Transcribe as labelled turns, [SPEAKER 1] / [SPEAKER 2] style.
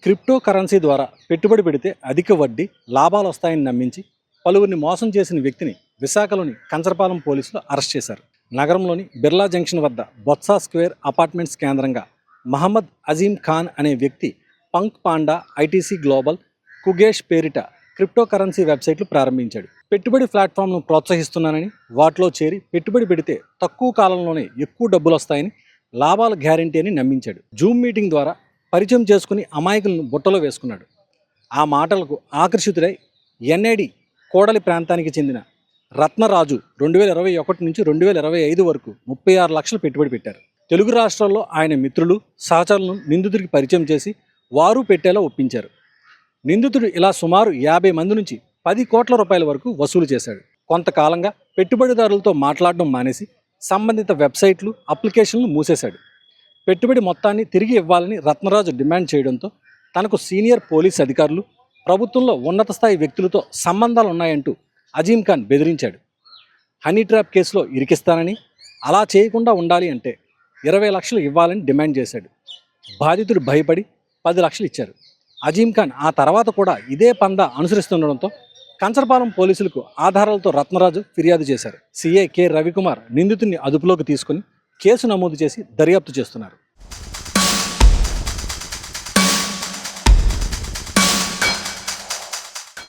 [SPEAKER 1] Crypto currency ద్వారా పెట్టుబడి పెడితే అధిక వడ్డీ లాభాలు వస్తాయని నమ్మించి పలువురిని మోసం చేసిన వ్యక్తిని విశాఖలోని కంచరపాలెం పోలీసులు అరెస్ట్ చేశారు. నగరంలోని బిర్లా జంక్షన్ వద్ద బొత్సా స్క్వేర్ అపార్ట్మెంట్స్ కేంద్రంగా మహమ్మద్ అజీం ఖాన్ అనే వ్యక్తి పంక్ పాండా ఐటీసీ గ్లోబల్ కుగేష్ పేరిట క్రిప్టో కరెన్సీ వెబ్సైట్లు ప్రారంభించాడు. పెట్టుబడి ప్లాట్ఫామ్ను ప్రోత్సహిస్తున్నానని, వాటిలో చేరి పెట్టుబడి పెడితే తక్కువ కాలంలోనే ఎక్కువ డబ్బులు వస్తాయని, లాభాల గ్యారంటీ అని నమ్మించాడు. జూమ్ మీటింగ్ ద్వారా పరిచయం చేసుకుని అమాయకులను బుట్టలో వేసుకున్నాడు. ఆ మాటలకు ఆకర్షితుడై ఎన్ఐడి కోడలి ప్రాంతానికి చెందిన రత్నరాజు 2021 నుంచి 2025 వరకు 36 లక్షలు పెట్టుబడి పెట్టారు. తెలుగు రాష్ట్రాల్లో ఆయన మిత్రులు, సహచరులను నిందితుడికి పరిచయం చేసి వారు పెట్టేలా ఒప్పించారు. నిందితుడు ఇలా సుమారు 50 మంది నుంచి 10 కోట్ల రూపాయల వరకు వసూలు చేశాడు. కొంతకాలంగా పెట్టుబడిదారులతో మాట్లాడడం మానేసి సంబంధిత వెబ్సైట్లు, అప్లికేషన్లు మూసేశాడు. పెట్టుబడి మొత్తాన్ని తిరిగి ఇవ్వాలని రత్నరాజు డిమాండ్ చేయడంతో తనకు సీనియర్ పోలీస్ అధికారులు, ప్రభుత్వంలో ఉన్నత స్థాయి వ్యక్తులతో సంబంధాలు ఉన్నాయంటూ అజీం ఖాన్ బెదిరించాడు. హనీ ట్రాప్ కేసులో ఇరికిస్తానని, అలా చేయకుండా ఉండాలి అంటే 20 లక్షలు ఇవ్వాలని డిమాండ్ చేశాడు. బాధితుడు భయపడి 10 లక్షలు ఇచ్చారు. అజీం ఖాన్ ఆ తర్వాత కూడా ఇదే పందా అనుసరిస్తుండడంతో కంచరపాలెం పోలీసులకు ఆధారాలతో రత్నరాజు ఫిర్యాదు చేశారు. సీఐ కె రవికుమార్ నిందితుడిని అదుపులోకి తీసుకుని కేసు నమోదు చేసి దర్యాప్తు చేస్తున్నారు.